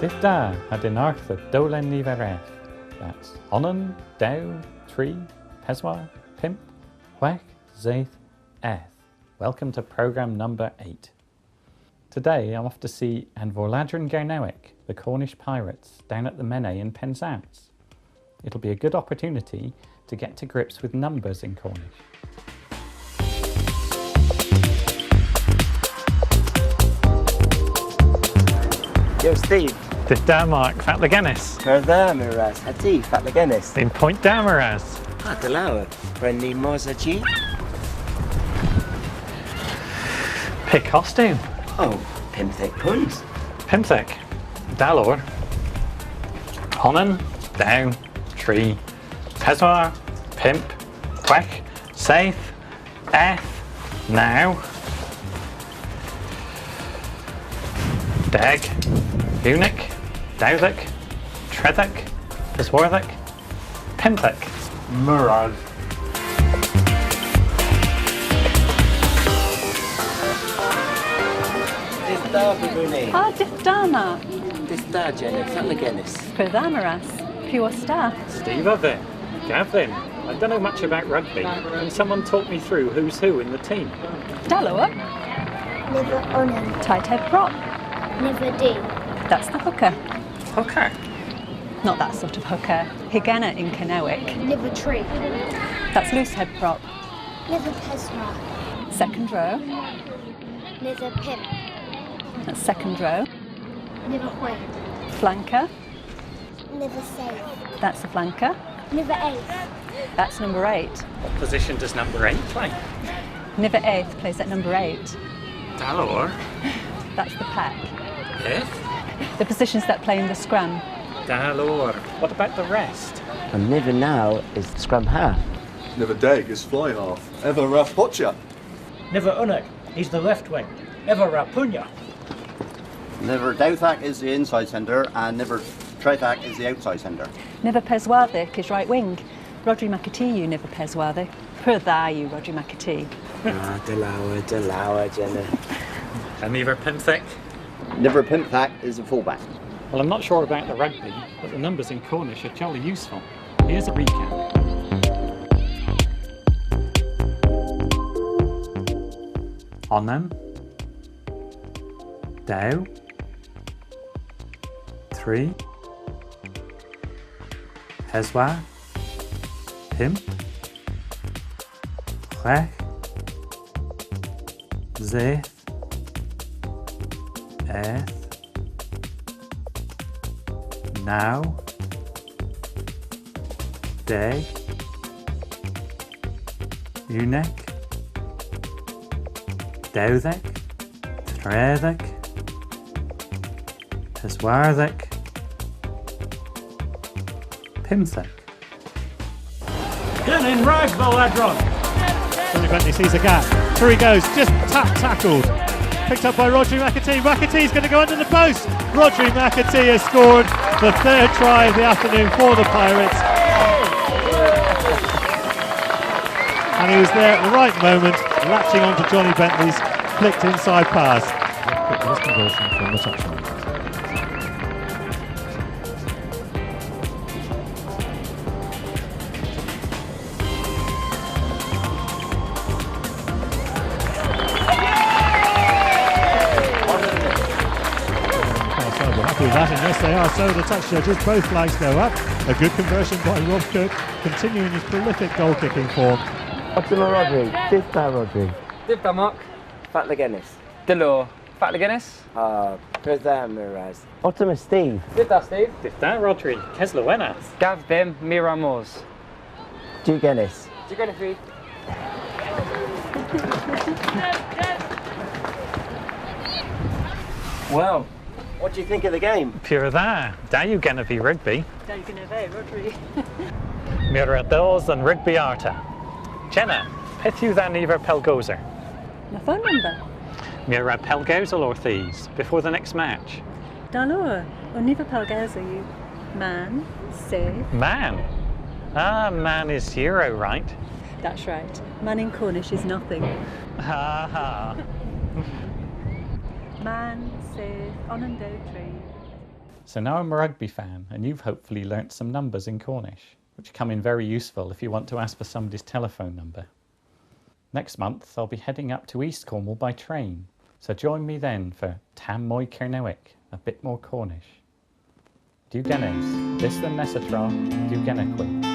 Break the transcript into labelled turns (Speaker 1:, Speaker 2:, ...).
Speaker 1: Difda had in Arthur Dolen Nivereth. That's Onan, Dow, Tree, Peswa, Pimp, Wek, Zaith, Eth. Welcome to program number 8. Today I'm off to see Anvorladron Kernewek, the Cornish pirates, down at the Mene in Penzance. It'll be a good opportunity to get to grips with numbers in Cornish.
Speaker 2: Yo, Steve.
Speaker 1: Difda Mark, Fatlagenis.
Speaker 2: Kernewek, Hati, Fatlagenis.
Speaker 1: In Point Damaras.
Speaker 2: Atalawa, Friendly Mozachi.
Speaker 1: Pick costume.
Speaker 2: Oh, Pimthick Puns.
Speaker 1: Pimthek. Dalor. Honan, Down, Tree, Peswar, Pimp, Quack, Saith, Eth, Now, Dag, Unic, Dowthick, Trethick, Peswarthick, Pimthek, Murad.
Speaker 2: Difda Bibuni.
Speaker 3: Difdana,
Speaker 2: Difda Jenny, Fatlagenis.
Speaker 3: Perdamaras, Pure Star.
Speaker 1: Steve of it. Gavin, I don't know much about rugby. Can someone talk me through who's who in the team?
Speaker 3: Daloa,
Speaker 4: Never Onan,
Speaker 3: Tight Head Prop.
Speaker 4: never D,
Speaker 3: That's the hooker.
Speaker 1: Hooker.
Speaker 3: Not that sort of hooker. Higana in Kernewek.
Speaker 4: never Tree,
Speaker 3: That's Loose Head Prop.
Speaker 4: never Pesma,
Speaker 3: Second row.
Speaker 4: never Pimp,
Speaker 3: That's second row.
Speaker 4: never Wek,
Speaker 3: Flanker.
Speaker 4: never Safe,
Speaker 3: That's the flanker.
Speaker 4: never Eighth,
Speaker 3: That's number 8.
Speaker 1: What position does number 8 play?
Speaker 3: Niver 8th plays at number 8.
Speaker 1: Dalor.
Speaker 3: That's the pack.
Speaker 1: Eth.
Speaker 3: The positions that play in the scrum.
Speaker 1: Dalor. What about the rest?
Speaker 2: And Never Now is Scrum Half.
Speaker 5: Never Dag is fly half. Ever Raf Potcha.
Speaker 6: Never Unek, he's the left wing. Ever Rapunya.
Speaker 7: Never Douthak is the inside centre and Never Trethak is the outside centre.
Speaker 3: Niver Peswarthic is right wing. Rodri Makati, Niver Peswarthic. Per tha you, Rodri Makati.
Speaker 2: Dalawa, Jenny.
Speaker 1: And neither Pimthek.
Speaker 7: Never Pimpthak is the fullback.
Speaker 1: Well, I'm not sure about the rugby, but the numbers in Cornish are jolly useful. Here's a recap. Onan, Dow, 3, Peswa, Pimp, Clech, Zaith, Eth, Now, Dag, Unic, Dowthick, Trethick, Peswarthick, Pimthek.
Speaker 6: Get in Ragbel, Ladron.
Speaker 8: Johnny Bentley sees a gap. Through he goes, just tackled. Picked up by Rodri Makati. Makati's going to go under the post. Rodri Makati has scored the 3rd try of the afternoon for the Pirates. And he was there at the right moment, latching onto Johnny Bentley's flicked inside pass. Quick conversion from the touchline. Happy with that, and yes they are, so the touch judges, both flags go up. A good conversion by Rob Cook, continuing his prolific goal kicking form.
Speaker 2: Optimal Rodri, Difda Rodri.
Speaker 9: Difda Mark,
Speaker 2: Fatlagenis.
Speaker 9: Delor, Fatlagenis.
Speaker 2: Kernewek. Optimus Steve.
Speaker 9: Difda Steve.
Speaker 1: Difda Rodri, Kesluenas.
Speaker 9: Gav Bim, Miramos.
Speaker 2: Dugenis.
Speaker 9: Dugenefi.
Speaker 2: Well, what do you think of the game?
Speaker 1: Pure tha, da you gonna be rugby.
Speaker 3: Da you gonna be, Rodri.
Speaker 1: Mira bills and rugby arta. Jenna, peth you tha never pelgozer.
Speaker 3: My phone number.
Speaker 1: Mira pelgozel or thieves before the next match.
Speaker 3: Daloa, or Niver Pelgaza you. Man, say.
Speaker 1: Man. Ah, man is 0, right?
Speaker 3: That's right. Man in Cornish is nothing.
Speaker 1: Ha ha.
Speaker 3: Man, say, on and do tree.
Speaker 1: So now I'm a rugby fan, and you've hopefully learnt some numbers in Cornish, which come in very useful if you want to ask for somebody's telephone number. Next month I'll be heading up to East Cornwall by train, so join me then for Tamm Kernewek, a bit more Cornish. Du gennes, this the Nessatra, du gennequi.